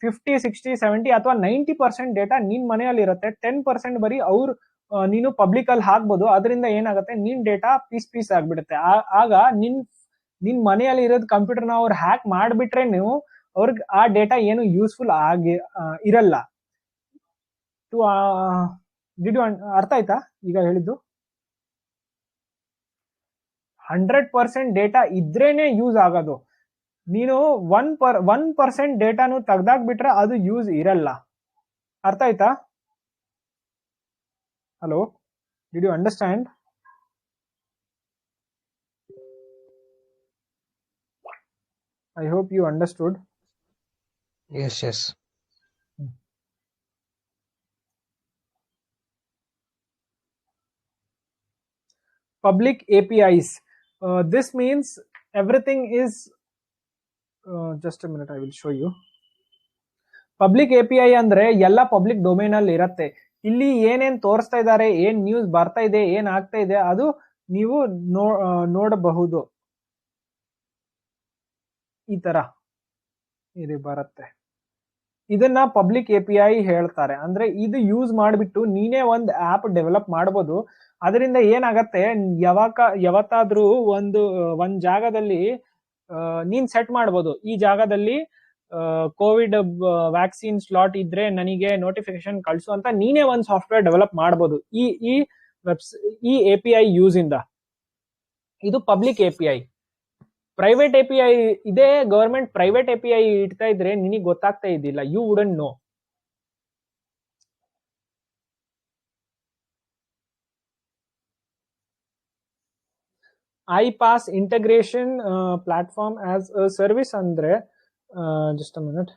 50, 60, 70 ಅಥವಾ 90% ಡೇಟಾ ನಿನ್ ಮನೆಯಲ್ಲಿ ಇರುತ್ತೆ, 10% ಬರೀ ನೀನು ಪಬ್ಲಿಕ್ ಅಲ್ಲಿ ಹಾಕ್ಬೋದು. ಅದರಿಂದ ಏನಾಗುತ್ತೆ, ನಿನ್ ಡೇಟಾ ಪೀಸ್ ಆಗ್ಬಿಡುತ್ತೆ. ಆಗ ನಿನ್ ಮನೆಯಲ್ಲಿ ಇರೋದು ಕಂಪ್ಯೂಟರ್ನ ಅವ್ರು ಹ್ಯಾಕ್ ಮಾಡ್ಬಿಟ್ರೆ, ನೀವು ಅವ್ರಿಗೆ ಆ ಡೇಟಾ ಏನು ಯೂಸ್ಫುಲ್ ಇರಲ್ಲ. ಟು ಡಿಡ್ ಯು ಅರ್ಥ ಆಯ್ತಾ ಈಗ ಹೇಳಿದ್ದು? 100% ಡೇಟಾ ಇದ್ರೇನೆ ಯೂಸ್ ಆಗೋದು. ನೀನು 1% ಡೇಟಾನು ತೆಗ್ದಾಕ್ಬಿಟ್ರೆ ಅದು ಯೂಸ್ ಇರಲ್ಲ. ಅರ್ಥ ಆಯ್ತಾ? Hello, did you understand? I hope you understood. Yes. Public APIs. This means everything is just a minute, I will show you. Public API ಅಂದ್ರೆ ಎಲ್ಲ ಪಬ್ಲಿಕ್ ಡೊಮೇನ್ ಅಲ್ಲಿ ಇರತ್ತೆ. ಇಲ್ಲಿ ಏನೇನ್ ತೋರಿಸ್ತಾ ಇದ್ದಾರೆ, ಏನ್ ನ್ಯೂಸ್ ಬರ್ತಾ ಇದೆ, ಏನ್ ಆಗ್ತಾ ಇದೆ, ಅದು ನೀವು ನೋಡಬಹುದು. ಈ ತರ ಇದು ಬರುತ್ತೆ. ಇದನ್ನ ಪಬ್ಲಿಕ್ API ಹೇಳ್ತಾರೆ. ಅಂದ್ರೆ ಇದು ಯೂಸ್ ಮಾಡಿಬಿಟ್ಟು ನೀನೇ ಒಂದು ಆಪ್ ಡೆವಲಪ್ ಮಾಡಬಹುದು. ಅದರಿಂದ ಏನಾಗತ್ತೆ, ಯಾವತ್ತಾದ್ರೂ ಒಂದ್ ಜಾಗದಲ್ಲಿ ನೀನ್ ಸೆಟ್ ಮಾಡಬಹುದು, ಈ ಜಾಗದಲ್ಲಿ ಕೋವಿಡ್ ವ್ಯಾಕ್ಸಿನ್ ಸ್ಲಾಟ್ ಇದ್ರೆ ನನಗೆ ನೋಟಿಫಿಕೇಶನ್ ಕಳಿಸು ಅಂತ ನೀನೇ ಒಂದು ಸಾಫ್ಟ್ವೇರ್ ಡೆವಲಪ್ ಮಾಡಬಹುದು ಈ API ಯೂಸ್ ಇಂದ. ಇದು ಪಬ್ಲಿಕ್ API. ಪ್ರೈವೇಟ್ API ಇದೆ, ಗವರ್ಮೆಂಟ್ ಪ್ರೈವೇಟ್ API ಇಡ್ತಾ ಇದ್ರೆ ನಿನಗೆ ಗೊತ್ತಾಗ್ತಾ ಇದ್ದಿಲ್ಲ, you wouldn't know. iPaaS integration platform as a service ಅಂದ್ರೆ just a minute.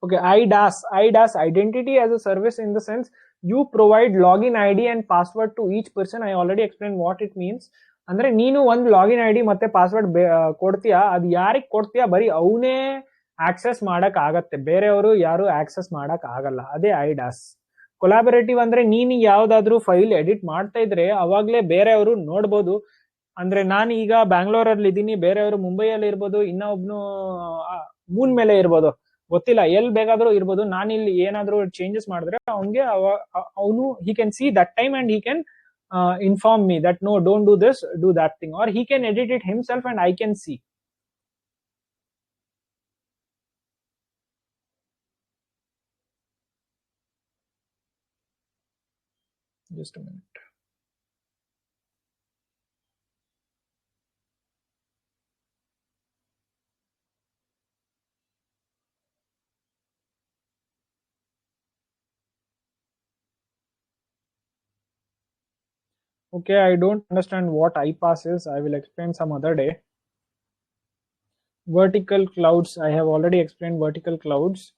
Okay, IDaaS, identity as a service, in the sense you provide login ID and password to each person. I already explained what it means. ಅಂದ್ರೆ ನೀನು ಒಂದು login ID ಮತ್ತೆ password ಕೊಡ್ತೀಯಾ, ಅದು ಯಾರಿಗೆ ಕೊಡ್ತೀಯಾ ಬರೀ ಅವನೇ ಆಕ್ಸೆಸ್ ಮಾಡಕ್ ಆಗತ್ತೆ, ಬೇರೆಯವರು ಯಾರು ಆಕ್ಸೆಸ್ ಮಾಡಕ್ ಆಗಲ್ಲ. ಅದೇ IDaaS. ಕೊಲಾಬರೇಟಿವ್ ಅಂದ್ರೆ ನೀನು ಯಾವ್ದಾದ್ರು ಫೈಲ್ ಎಡಿಟ್ ಮಾಡ್ತಾ ಇದ್ರೆ ಅವಾಗ್ಲೇ ಬೇರೆಯವರು ನೋಡ್ಬೋದು. ಅಂದ್ರೆ ನಾನು ಈಗ ಬ್ಯಾಂಗ್ಳೂರಲ್ಲಿ ಇದ್ದೀನಿ, ಬೇರೆಯವರು ಮುಂಬೈಯಲ್ಲಿ ಇರ್ಬೋದು, ಇನ್ನೊಬ್ನು ಮೂನ್ ಮೇಲೆ ಇರ್ಬೋದು, ಗೊತ್ತಿಲ್ಲ, ಎಲ್ಲಿ ಬೇಕಾದ್ರೂ ಇರ್ಬೋದು. ನಾನಿಲ್ಲಿ ಏನಾದ್ರೂ ಚೇಂಜಸ್ ಮಾಡಿದ್ರೆ ಅವನಿಗೆ ಅವನು he can see that time and he can inform me that no, don't do this, do that thing, or he can edit it himself and I can see. Just a minute. Okay, I don't understand what iPaaS is. I will explain some other day. Vertical clouds, I have already explained vertical clouds.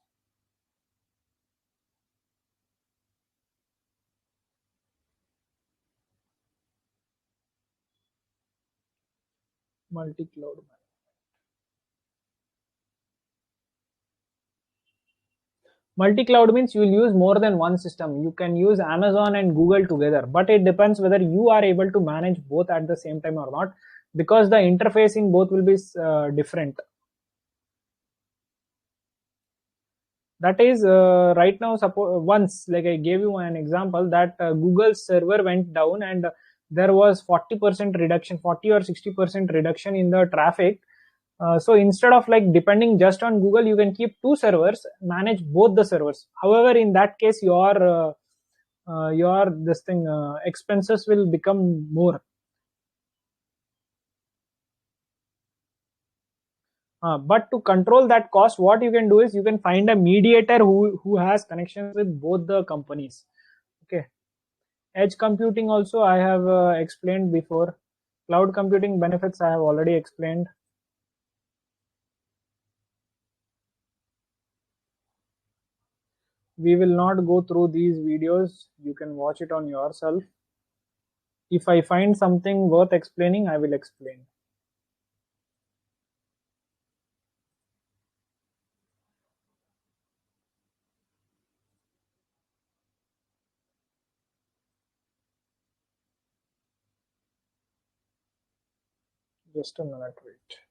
Multi-cloud. Multi-cloud means you will use more than one system. You can use Amazon and Google together, but it depends whether you are able to manage both at the same time or not, because the interface in both will be different. That is right now, suppose once, like I gave you an example, that Google's server went down and there was 40% reduction, 40 or 60% reduction in the traffic. So instead of like depending just on Google, you can keep two servers, manage both the servers. However, in that case, your this thing expenses will become more. But to control that cost, what you can do is you can find a mediator who has connections with both the companies. Okay. Edge computing also I have explained before. Cloud computing benefits I have already explained. We will not go through these videos. You can watch it on yourself. If I find something worth explaining, I will explain. Just a minute, wait.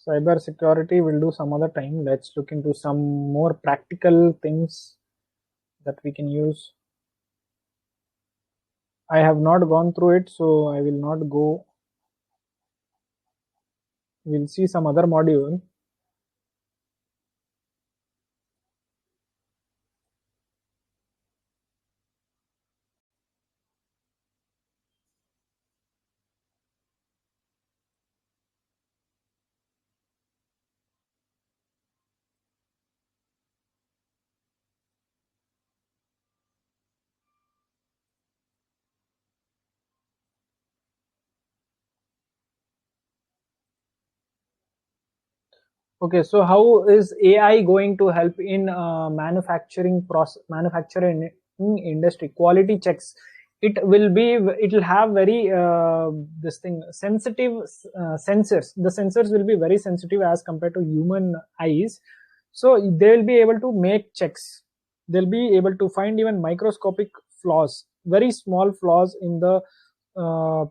Cyber security will do some other time. Let's look into some more practical things that we can use. I have not gone through it, so I will not go. We'll see some other module. Okay, so how is AI going to help in manufacturing industry? Quality checks. It will have very sensitive sensors. The sensors will be very sensitive as compared to human eyes. So they will be able to make checks. They'll be able to find even microscopic flaws, very small flaws in the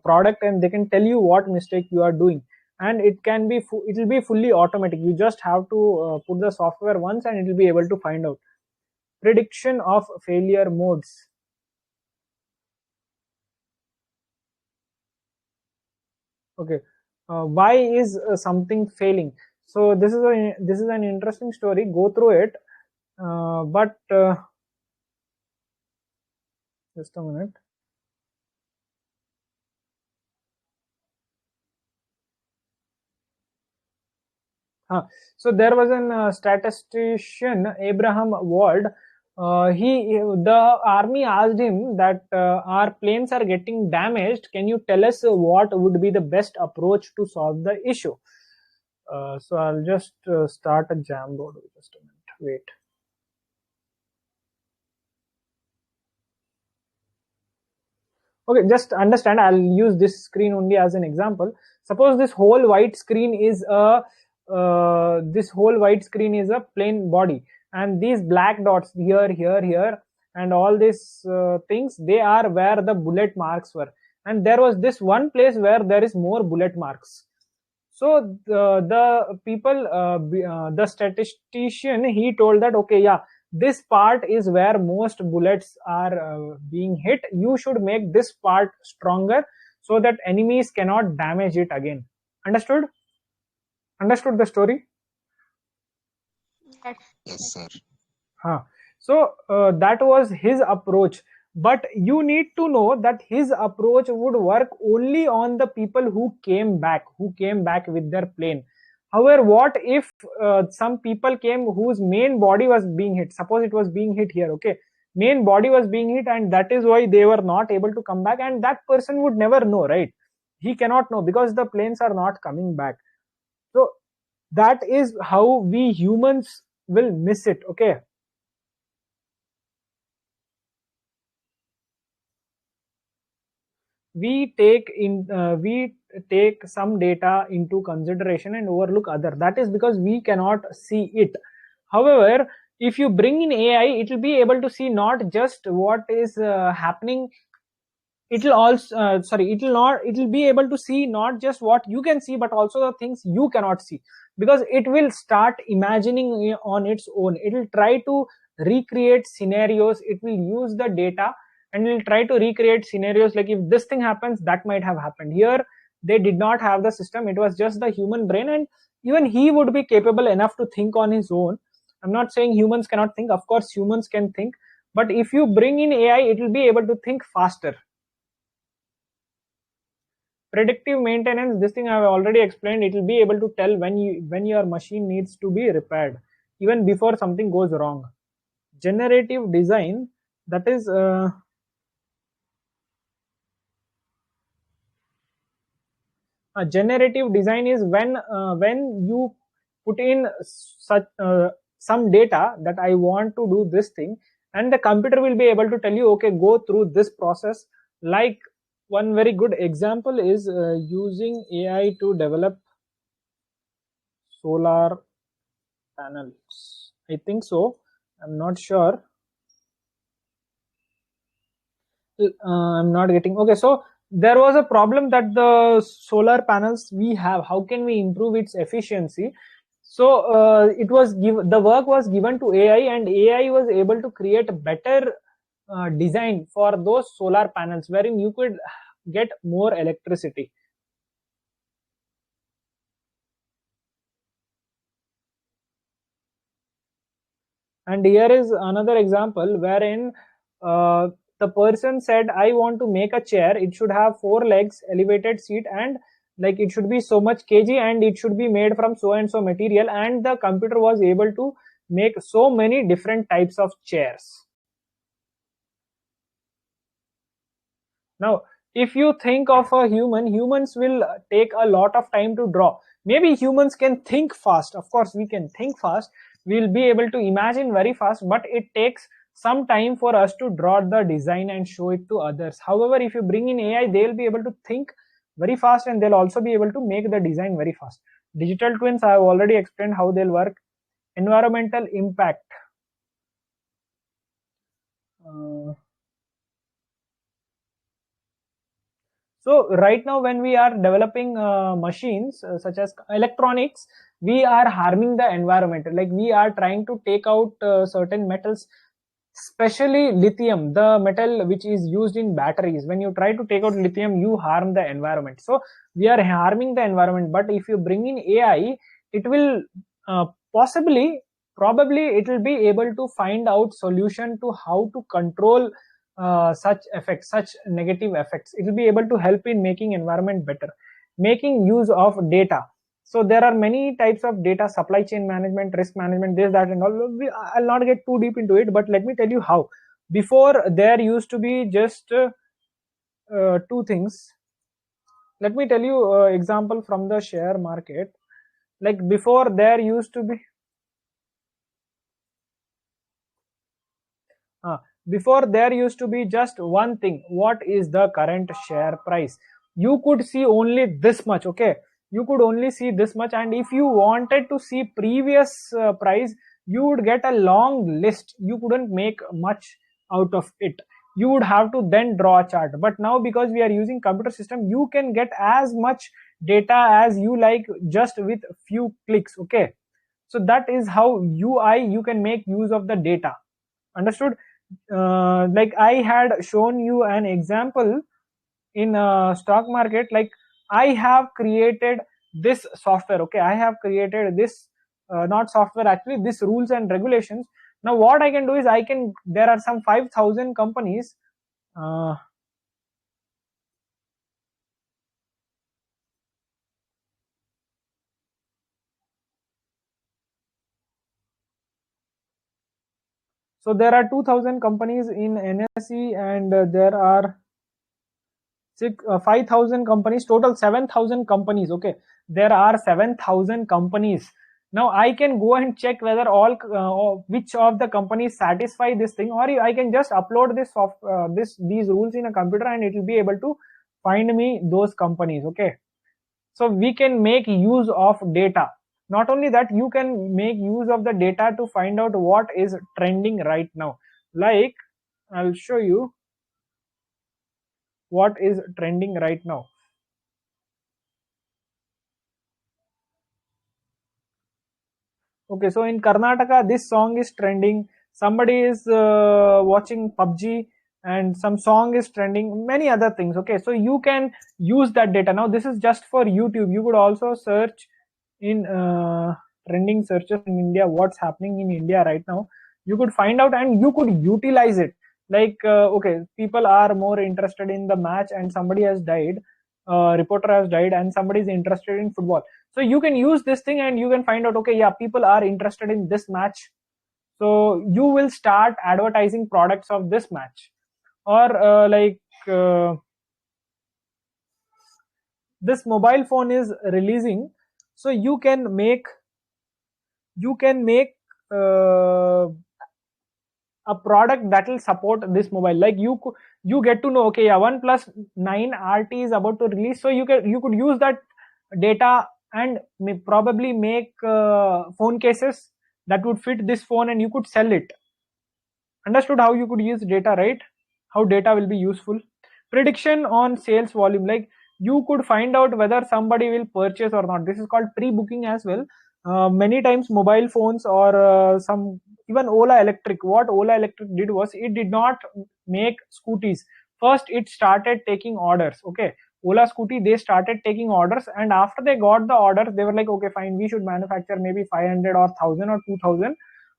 product, and they can tell you what mistake you are doing. And it will be fully automatic. You just have to put the software once and it will be able to find out. Prediction of failure modes. Okay, why is something failing? So this is an interesting story. Go through it, but just a minute. So there was a statistician, Abraham Wald. The army asked him that our planes are getting damaged. Can you tell us what would be the best approach to solve the issue? So I'll just start a Jamboard. Just a minute. Wait. Okay, just understand. I'll use this screen only as an example. Suppose this whole white screen is a plain body, and these black dots here, and all these things, they are where the bullet marks were. And there was this one place where there is more bullet marks. So the statistician, he told that, okay, yeah, this part is where most bullets are being hit. You should make this part stronger so that enemies cannot damage it again. Understood the story? Yes. Yes, sir. So that was his approach, but you need to know that his approach would work only on the people who came back with their plane. However, what if some people came whose main body was being hit? Suppose it was being hit here, okay, main body was being hit, and that is why they were not able to come back, and that person would never know, right? He cannot know because the planes are not coming back. So that is how we humans will miss it. Okay, we take some data into consideration and overlook other. That is because we cannot see it. However, if you bring in AI, it will be able to see not just what is happening. It will also it will be able to see not just what you can see, but also the things you cannot see, because it will start imagining on its own. It will try to recreate scenarios. It will use the data and will try to recreate scenarios, like if this thing happens, that might have happened here. They did not have the system. It was just the human brain, and even he would be capable enough to think on his own. I'm not saying humans cannot think. Of course humans can think, but if you bring in AI, it will be able to think faster. Predictive maintenance, this thing I have already explained. It will be able to tell when your machine needs to be repaired, even before something goes wrong. Generative design, that is generative design is when you put in such some data that I want to do this thing, and the computer will be able to tell you, okay, go through this process. Like one very good example is using AI to develop solar panels. I think so. I'm not sure. I'm not getting. Okay, so there was a problem that the solar panels we have, how can we improve its efficiency? So the work was given to AI, and AI was able to create a better design for those solar panels wherein you could get more electricity. And here is another example wherein the person said, I want to make a chair, it should have 4 legs, elevated seat, and like it should be so much kg, and it should be made from so and so material, and the computer was able to make so many different types of chairs. Now, if you think of a humans will take a lot of time to draw. Maybe humans can think fast. Of course, we can think fast. We'll be able to imagine very fast, but it takes some time for us to draw the design and show it to others. However, if you bring in AI, they'll be able to think very fast, and they'll also be able to make the design very fast. Digital twins, I have already explained how they'll work. Environmental impact. So right now, when we are developing machines such as electronics, we are harming the environment. Like we are trying to take out certain metals, especially lithium, the metal which is used in batteries. When you try to take out lithium, you harm the environment. So we are harming the environment. But if you bring in AI, it will probably it will be able to find out solution to how to control such effects, such negative effects. It will be able to help in making environment better, making use of data. So there are many types of data: supply chain management, risk management, this, that, and all. I'll not get too deep into it, but let me tell you how. Before, there used to be just two things. Let me tell you example from the share market. Like before, there used to be before there used to be just one thing: what is the current share price. You could see only this much. Okay, you could only see this much, and if you wanted to see previous price, you would get a long list. You couldn't make much out of it. You would have to then draw a chart. But now, because we are using computer system, you can get as much data as you like just with few clicks. Okay, so that is how you can make use of the data. Understood? Like I had shown you an example in stock market. Like I have created this software. Okay, I have created this not software, actually this rules and regulations. Now what I can do is there are some 5,000 companies. So there are 2,000 companies in NSE, and there are 5,000 companies, total 7,000 companies. Okay, there are 7,000 companies. Now I can go and check whether which of the companies satisfy this thing, or I can just upload these rules in a computer, and it will be able to find me those companies. Okay, so we can make use of data. Not only that, you can make use of the data to find out what is trending right now. Like I'll show you what is trending right now. Okay, so in Karnataka, this song is trending. Somebody is watching PUBG, and some song is trending, many other things. Okay, so you can use that data. Now this is just for YouTube. You could also search in trending searches in India, what's happening in India right now. You could find out, and you could utilize it. Like okay, people are more interested in the match, and somebody has died, reporter has died, and somebody is interested in football. So you can use this thing, and you can find out, okay, yeah, people are interested in this match, so you will start advertising products of this match. Or this mobile phone is releasing, so you can make a product that will support this mobile. Like you get to know, okay, yeah, OnePlus 9 RT is about to release, so you could use that data and probably make phone cases that would fit this phone, and you could sell it. Understood how you could use data, right? How data will be useful. Prediction on sales volume, like you could find out whether somebody will purchase or not. This is called pre-booking as well. Many times mobile phones or some, even Ola Electric, what Ola Electric did was it did not make scooties. First it started taking orders. Okay, Ola Scooty, they started taking orders, and after they got the orders, they were like, okay, fine, we should manufacture maybe 500 or 1000 or 2000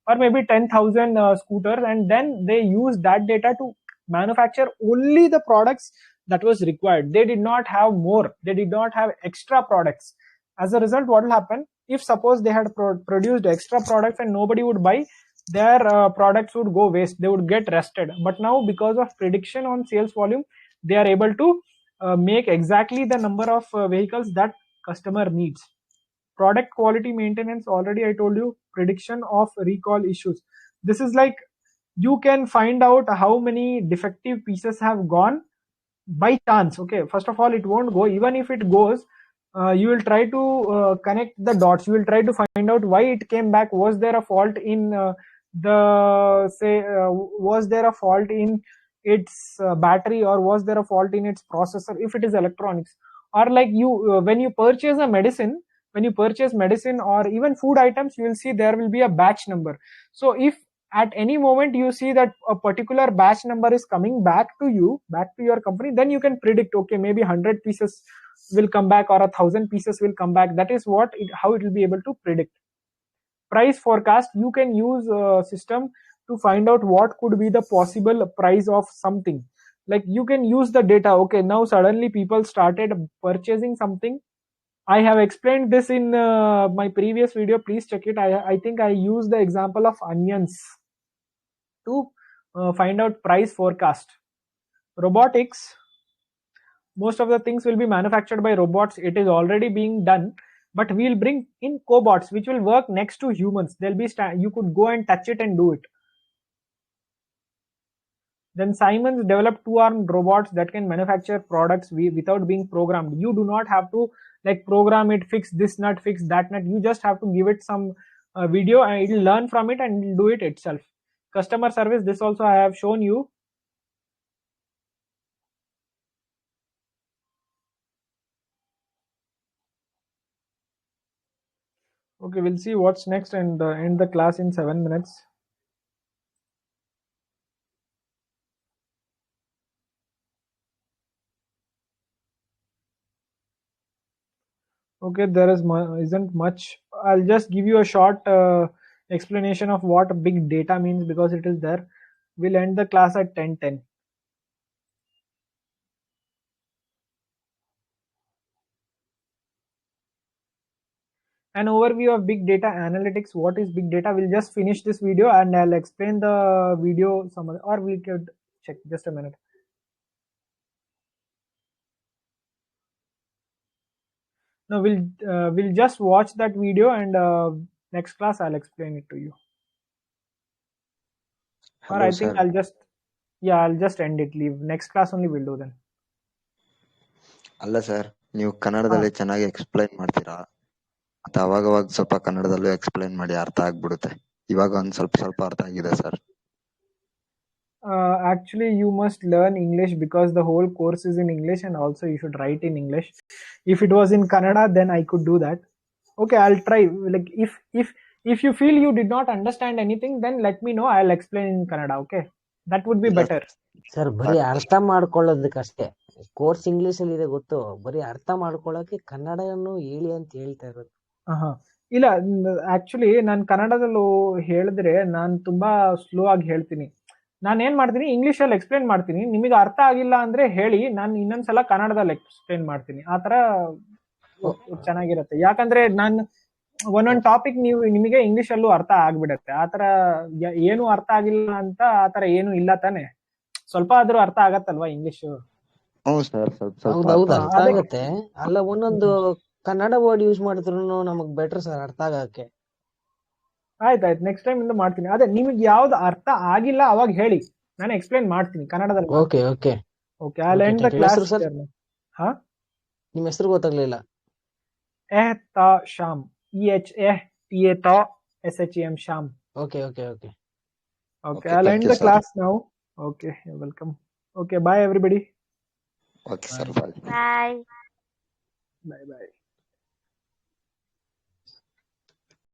or maybe 10,000 scooters, and then they used that data to manufacture only the products that was required. They did not have more, they did not have extra products. As a result, what will happen, if suppose they had produced extra products and nobody would buy, their products would go waste, they would get rusted. But now, because of prediction on sales volume, they are able to make exactly the number of vehicles that customer needs. Product quality maintenance, already I told you. Prediction of recall issues, this is like you can find out how many defective pieces have gone by chance. Okay, first of all, it won't go. Even if it goes, you will try to connect the dots, you will try to find out why it came back. Was there a fault in was there a fault in its battery, or was there a fault in its processor if it is electronics? Or like you when you purchase a medicine, when you purchase medicine or even food items, you will see there will be a batch number. So if at any moment you see that a particular batch number is coming back to you, back to your company, then you can predict, okay, maybe 100 pieces will come back or 1,000 pieces will come back. That is what how it will be able to predict. Price forecast, you can use a system to find out what could be the possible price of something. Like you can use the data, okay, now suddenly people started purchasing something. I have explained this in my previous video, please check it. I think I used the example of onions to find out price forecast. Robotics, most of the things will be manufactured by robots, it is already being done, but we'll bring in cobots which will work next to humans. They'll be you could go and touch it and do it. Then Siemens developed two-armed robots that can manufacture products without being programmed. You do not have to like program it, fix this nut, fix that nut. You just have to give it some video and it will learn from it and it will do it itself. Customer service, this also I have shown you. Okay, we'll see what's next and end the class in 7 minutes. Okay, there isn't much. I'll just give you a short explanation of what big data means because it is there. We'll end the class at 10:10. An overview of big data analytics. What is big data? We'll just finish this video and I'll explain the video some other, or we could check just a minute. No, we'll just watch that video and next class I'll explain it to you. Or Hello, I think sir. I'll just end it. Leave next class only we'll do then. ಅಲ್ಲ sir, ನೀವು ಕನ್ನಡದಲ್ಲಿ ಚೆನ್ನಾಗಿ explain ಮಾಡ್ತೀರಾ, ಮತ್ತೆ ಅವಾಗ ಸ್ವಲ್ಪ ಕನ್ನಡದಲ್ಲೂ explain ಮಾಡಿ, ಅರ್ಥ ಆಗ್ಬಿಡುತ್ತೆ. ಇವಾಗ ಒಂದ್ ಸ್ವಲ್ಪ ಅರ್ಥ ಆಗಿದೆ sir. Actually, you must learn English because the whole course is in English and also you should write in English. If it was in Kannada, then I could do that. Okay, I'll try. Like if you feel you did not understand anything, then let me know. I'll explain in Kannada. Okay, that would be better. Sir ಬರೀ ಅರ್ಥ ಮಾಡ್ಕೊಳ್ಳೋದಕ್ಕಷ್ಟೇ. Course English ಅಲ್ಲಿ ಇದೆ ಗೊತ್ತು, ಬರೀ ಅರ್ಥ ಮಾಡ್ಕೊಳ್ಳೋಕೆ ಕನ್ನಡವನ್ನು ಹೇಳಿ ಅಂತ ಹೇಳ್ತಾ ಇರೋದು. ಇಲ್ಲ, ಆಕ್ಚುಲಿ ನಾನು ಕನ್ನಡದಲ್ಲೂ ಹೇಳಿದ್ರೆ ನಾನು ತುಂಬಾ ಸ್ಲೋ ಆಗಿ ಹೇಳ್ತೀನಿ. ನಾನು ಏನ್ ಮಾಡ್ತೀನಿ, ಇಂಗ್ಲಿಷ್ ಅಲ್ಲಿ ಎಕ್ಸ್ಪ್ಲೇನ್ ಮಾಡ್ತೀನಿ. ನಿಮಗೆ ಅರ್ಥ ಆಗಿಲ್ಲ ಅಂದ್ರೆ ಹೇಳಿ, ನಾನು ಇನ್ನೊಂದ್ಸಲ ಕನ್ನಡದಲ್ಲಿ ಎಕ್ಸ್ಪ್ಲೇನ್ ಮಾಡ್ತೀನಿ. ಆತರ ಚೆನ್ನಾಗಿರುತ್ತೆ. ಯಾಕಂದ್ರೆ ನಾನು ಒಂದೊಂದು ಟಾಪಿಕ್ ನಿಮಗೆ ಇಂಗ್ಲಿಷ್ ಅಲ್ಲೂ ಅರ್ಥ ಆಗ್ಬಿಡತ್ತೆ. ಆತರ ಏನು ಅರ್ಥ ಆಗಿಲ್ಲ ಅಂತ ಆತರ ಏನು ಇಲ್ಲ ತಾನೆ. ಸ್ವಲ್ಪ ಆದ್ರೂ ಅರ್ಥ ಆಗತ್ತಲ್ವಾ ಇಂಗ್ಲಿಷ್? ಹೌದೌದು, ಅರ್ಥ ಆಗತ್ತೆ. ಅಲ್ಲ, ಒಂದೊಂದು ಕನ್ನಡ ವರ್ಡ್ ಯೂಸ್ ಮಾಡಿದ್ರು ನಮಗ್ ಬೆಟರ್ ಸರ್ ಅರ್ಥ ಆಗಕ್ಕೆ. ಆಯ್ತಾಯ್ತು, ನೆಕ್ಸ್ಟ್ ಟೈಮ್ ಇಂದ ಮಾಡ್ತೀನಿ. ಅದೇ ನಿಮಗೆ ಯಾವ್ದು ಅರ್ಥ ಆಗಿಲ್ಲ ಅವಾಗ ಹೇಳಿ, ನಾನು ಎಕ್ಸ್ಪ್ಲೇನ್ ಮಾಡ್ತೀನಿ ಕನ್ನಡದಲ್ಲಿ. Okay okay okay, I'll end the class. ಹಾ, ನಿಮ್ಮ ಹೆಸರು ಗೊತ್ತಾಗ್ಲಿಲ್ಲ. Ehtasham, EHTASHEM, Sham. Okay, okay, okay. Okay, I'll end the class now. Okay, you're welcome. Okay, bye everybody. Okay sir Bye. Bye. Bye. Bye bye.